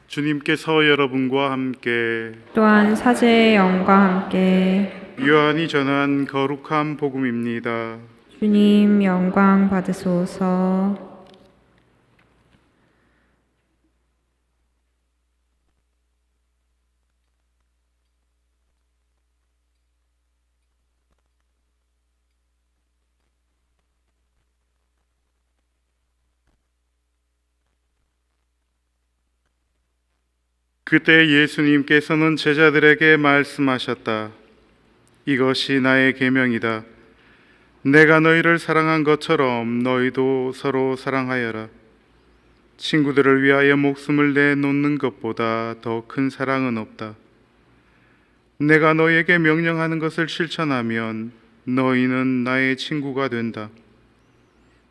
주님께서 여러분과 함께 또한 사제의 영과 함께 요한이 전한 거룩한 복음입니다. 주님 영광 받으소서. 그때 예수님께서는 제자들에게 말씀하셨다. 이것이 나의 계명이다. 내가 너희를 사랑한 것처럼 너희도 서로 사랑하여라. 친구들을 위하여 목숨을 내놓는 것보다 더 큰 사랑은 없다. 내가 너희에게 명령하는 것을 실천하면 너희는 나의 친구가 된다.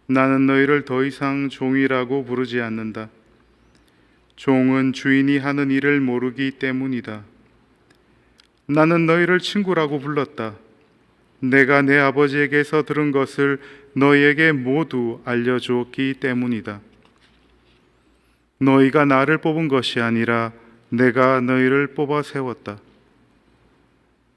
나는 너희를 더 이상 종이라고 부르지 않는다. 종은 주인이 하는 일을 모르기 때문이다. 나는 너희를 친구라고 불렀다. 내가 내 아버지에게서 들은 것을 너희에게 모두 알려주었기 때문이다. 너희가 나를 뽑은 것이 아니라 내가 너희를 뽑아 세웠다.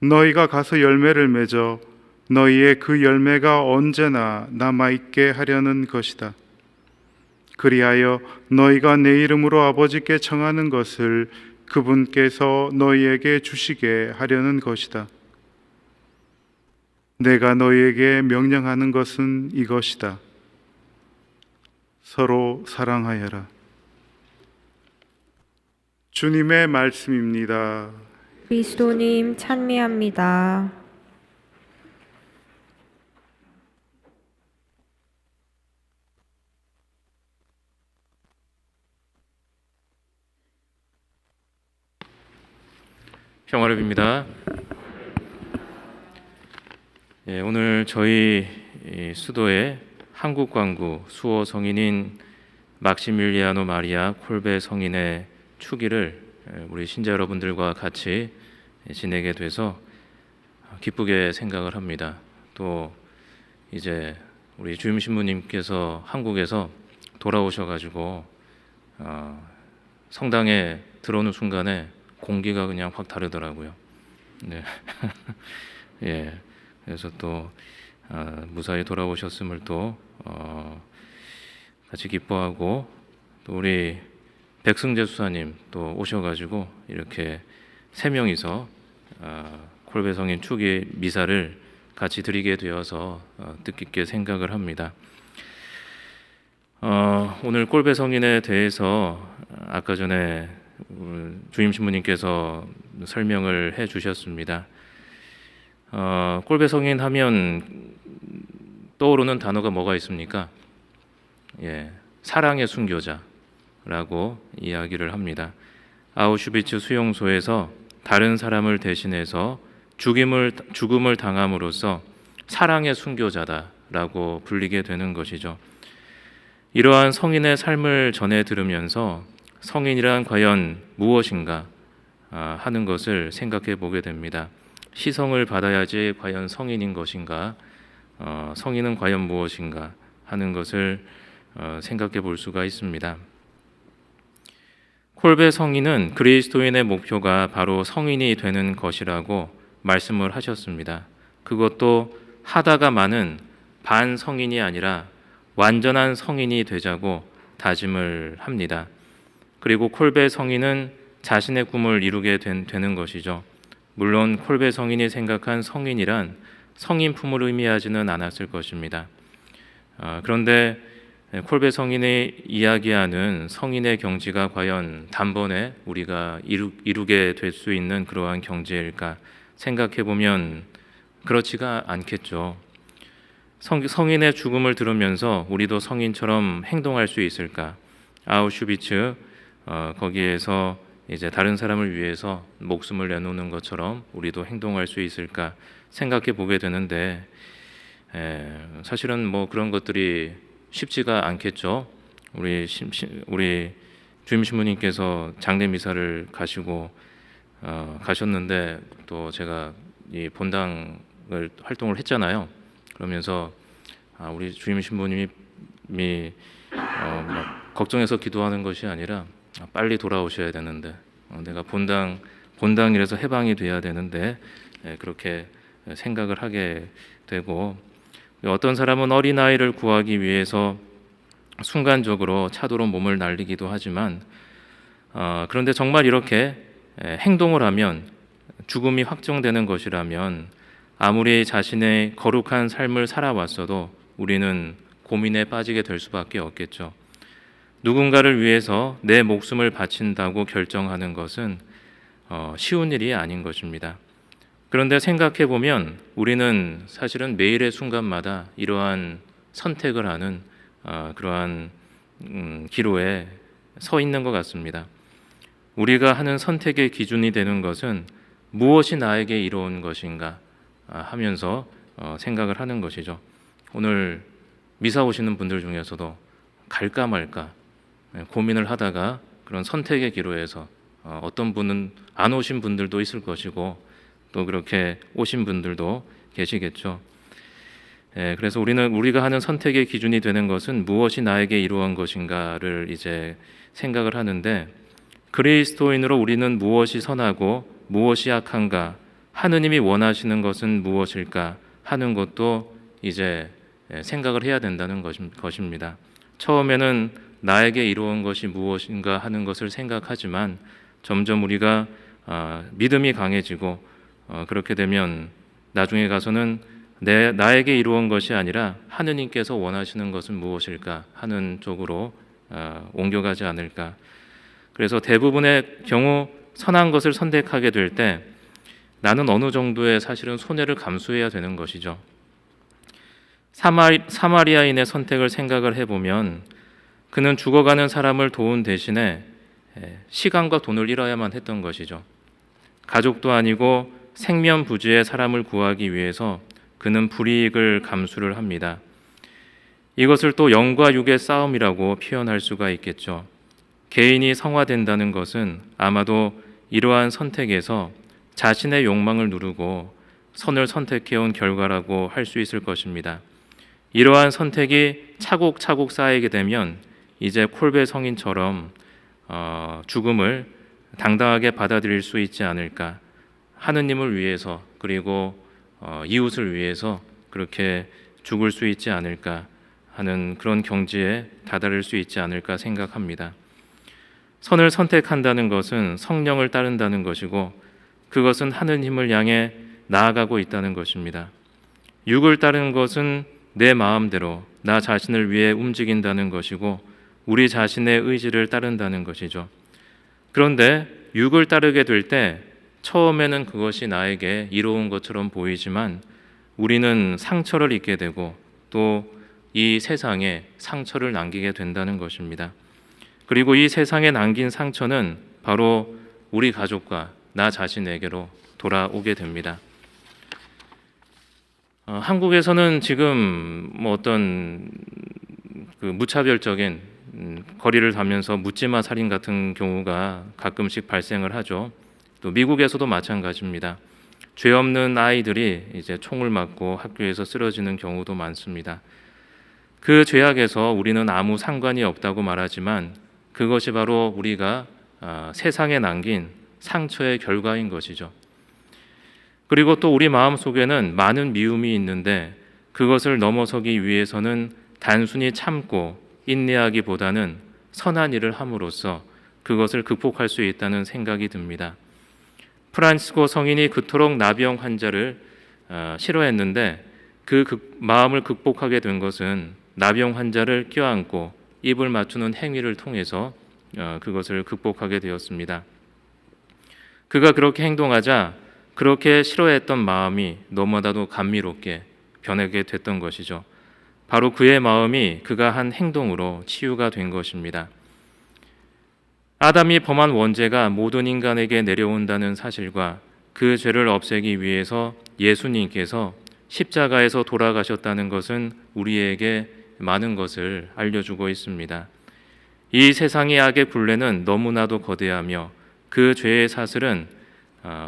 너희가 가서 열매를 맺어 너희의 그 열매가 언제나 남아있게 하려는 것이다. 그리하여 너희가 내 이름으로 아버지께 청하는 것을 그분께서 너희에게 주시게 하려는 것이다. 내가 너희에게 명령하는 것은 이것이다. 서로 사랑하여라. 주님의 말씀입니다. 그리스도님 찬미합니다. 평화를 빕니다. 오늘 저희 수도의 한국 광구 수호 성인인 막시밀리아노 마리아 콜베 성인의 축일을 우리 신자 여러분들과 같이 지내게 돼서 기쁘게 생각을 합니다. 또 이제 우리 주임 신부님께서 한국에서 돌아오셔가지고 성당에 들어오는 순간에 공기가 그냥 확 다르더라고요. 네. 예. 그래서 또 무사히 돌아오셨음을 또 같이 기뻐하고, 또 우리 백승재 수사님 또 오셔가지고 이렇게 세 명이서 콜베 성인 축일 미사를 같이 드리게 되어서 뜻깊게 생각을 합니다. 오늘 콜베 성인에 대해서 아까 전에 주임 신부님께서 설명을 해 주셨습니다. 콜베 성인 하면 떠오르는 단어가 뭐가 있습니까? 사랑의 순교자라고 이야기를 합니다. 아우슈비츠 수용소에서 다른 사람을 대신해서 죽음을 당함으로써 사랑의 순교자다라고 불리게 되는 것이죠. 이러한 성인의 삶을 전해 들으면서 성인이란 과연 무엇인가 하는 것을 생각해 보게 됩니다. 시성을 받아야지 과연 성인인 것인가, 성인은 과연 무엇인가 하는 것을 생각해 볼 수가 있습니다. 콜베 성인은 그리스도인의 목표가 바로 성인이 되는 것이라고 말씀을 하셨습니다. 그것도 하다가 많은 반성인이 아니라 완전한 성인이 되자고 다짐을 합니다. 그리고 콜베 성인은 자신의 꿈을 이루게 되는 것이죠. 물론 콜베 성인이 생각한 성인이란 성인품을 의미하지는 않았을 것입니다. 그런데 콜베 성인이 이야기하는 성인의 경지가 과연 단번에 우리가 이루게 될 수 있는 그러한 경지일까 생각해 보면 그렇지가 않겠죠. 성인의 죽음을 들으면서 우리도 성인처럼 행동할 수 있을까? 아우슈비츠 거기에서 이제 다른 사람을 위해서 목숨을 내놓는 것처럼 우리도 행동할 수 있을까 생각해 보게 되는데, 사실은 뭐 그런 것들이 쉽지가 않겠죠. 우리 주임 신부님께서 장례 미사를 가셨는데 또 제가 이 본당을 활동을 했잖아요. 그러면서 우리 주임 신부님이 막 걱정해서 기도하는 것이 아니라 빨리 돌아오셔야 되는데 내가 본당이라서 해방이 돼야 되는데 그렇게 생각을 하게 되고, 어떤 사람은 어린아이를 구하기 위해서 순간적으로 차도로 몸을 날리기도 하지만 그런데 정말 이렇게 행동을 하면 죽음이 확정되는 것이라면 아무리 자신의 거룩한 삶을 살아왔어도 우리는 고민에 빠지게 될 수밖에 없겠죠. 누군가를 위해서 내 목숨을 바친다고 결정하는 것은 쉬운 일이 아닌 것입니다. 그런데 생각해 보면 우리는 사실은 매일의 순간마다 이러한 선택을 하는 그러한 기로에 서 있는 것 같습니다. 우리가 하는 선택의 기준이 되는 것은 무엇이 나에게 이로운 것인가 하면서 생각을 하는 것이죠. 오늘 미사 오시는 분들 중에서도 갈까 말까 고민을 하다가 그런 선택의 기로에서 어떤 분은 안 오신 분들도 있을 것이고 또 그렇게 오신 분들도 계시겠죠. 그래서 우리가 하는 선택의 기준이 되는 것은 무엇이 나에게 이루어진 것인가를 이제 생각을 하는데, 그리스도인으로 우리는 무엇이 선하고 무엇이 악한가, 하느님이 원하시는 것은 무엇일까 하는 것도 이제 생각을 해야 된다는 것입니다. 처음에는 나에게 이루어진 것이 무엇인가 하는 것을 생각하지만 점점 우리가 믿음이 강해지고 그렇게 되면 나중에 가서는 나에게 이루어진 것이 아니라 하느님께서 원하시는 것은 무엇일까 하는 쪽으로 옮겨가지 않을까. 그래서 대부분의 경우 선한 것을 선택하게 될 때 나는 어느 정도의 사실은 손해를 감수해야 되는 것이죠. 사마리아인의 선택을 생각을 해보면 그는 죽어가는 사람을 도운 대신에 시간과 돈을 잃어야만 했던 것이죠. 가족도 아니고 생면부지의 사람을 구하기 위해서 그는 불이익을 감수를 합니다. 이것을 또 영과 육의 싸움이라고 표현할 수가 있겠죠. 개인이 성화된다는 것은 아마도 이러한 선택에서 자신의 욕망을 누르고 선을 선택해온 결과라고 할 수 있을 것입니다. 이러한 선택이 차곡차곡 쌓이게 되면 이제 콜베 성인처럼 죽음을 당당하게 받아들일 수 있지 않을까. 하느님을 위해서 그리고 이웃을 위해서 그렇게 죽을 수 있지 않을까 하는 그런 경지에 다다를 수 있지 않을까 생각합니다. 선을 선택한다는 것은 성령을 따른다는 것이고 그것은 하느님을 향해 나아가고 있다는 것입니다. 육을 따르는 것은 내 마음대로 나 자신을 위해 움직인다는 것이고 우리 자신의 의지를 따른다는 것이죠. 그런데 육을 따르게 될 때 처음에는 그것이 나에게 이로운 것처럼 보이지만 우리는 상처를 입게 되고 또 이 세상에 상처를 남기게 된다는 것입니다. 그리고 이 세상에 남긴 상처는 바로 우리 가족과 나 자신에게로 돌아오게 됩니다. 한국에서는 지금 어떤 무차별적인 거리를 가면서 묻지마 살인 같은 경우가 가끔씩 발생을 하죠. 또 미국에서도 마찬가지입니다. 죄 없는 아이들이 이제 총을 맞고 학교에서 쓰러지는 경우도 많습니다. 그 죄악에서 우리는 아무 상관이 없다고 말하지만 그것이 바로 우리가 세상에 남긴 상처의 결과인 것이죠. 그리고 또 우리 마음속에는 많은 미움이 있는데 그것을 넘어서기 위해서는 단순히 참고 인내하기보다는 선한 일을 함으로써 그것을 극복할 수 있다는 생각이 듭니다. 프란시스코 성인이 그토록 나병 환자를 싫어했는데 그 마음을 극복하게 된 것은 나병 환자를 껴안고 입을 맞추는 행위를 통해서 그것을 극복하게 되었습니다. 그가 그렇게 행동하자 그렇게 싫어했던 마음이 너무나도 감미롭게 변하게 됐던 것이죠. 바로 그의 마음이 그가 한 행동으로 치유가 된 것입니다. 아담이 범한 원죄가 모든 인간에게 내려온다는 사실과 그 죄를 없애기 위해서 예수님께서 십자가에서 돌아가셨다는 것은 우리에게 많은 것을 알려주고 있습니다. 이 세상의 악의 굴레는 너무나도 거대하며 그 죄의 사슬은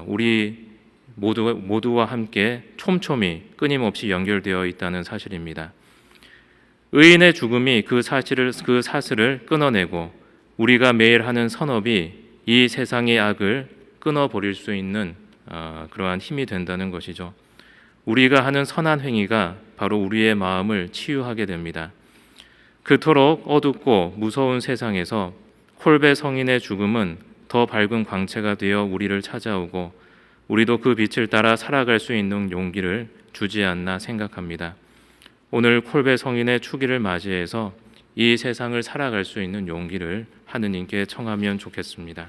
우리 모두와 함께 촘촘히 끊임없이 연결되어 있다는 사실입니다. 의인의 죽음이 그 사슬을 끊어내고 우리가 매일 하는 선업이 이 세상의 악을 끊어버릴 수 있는 그러한 힘이 된다는 것이죠. 우리가 하는 선한 행위가 바로 우리의 마음을 치유하게 됩니다. 그토록 어둡고 무서운 세상에서 콜베 성인의 죽음은 더 밝은 광채가 되어 우리를 찾아오고 우리도 그 빛을 따라 살아갈 수 있는 용기를 주지 않나 생각합니다. 오늘 콜베 성인의 축일을 맞이해서 이 세상을 살아갈 수 있는 용기를 하느님께 청하면 좋겠습니다.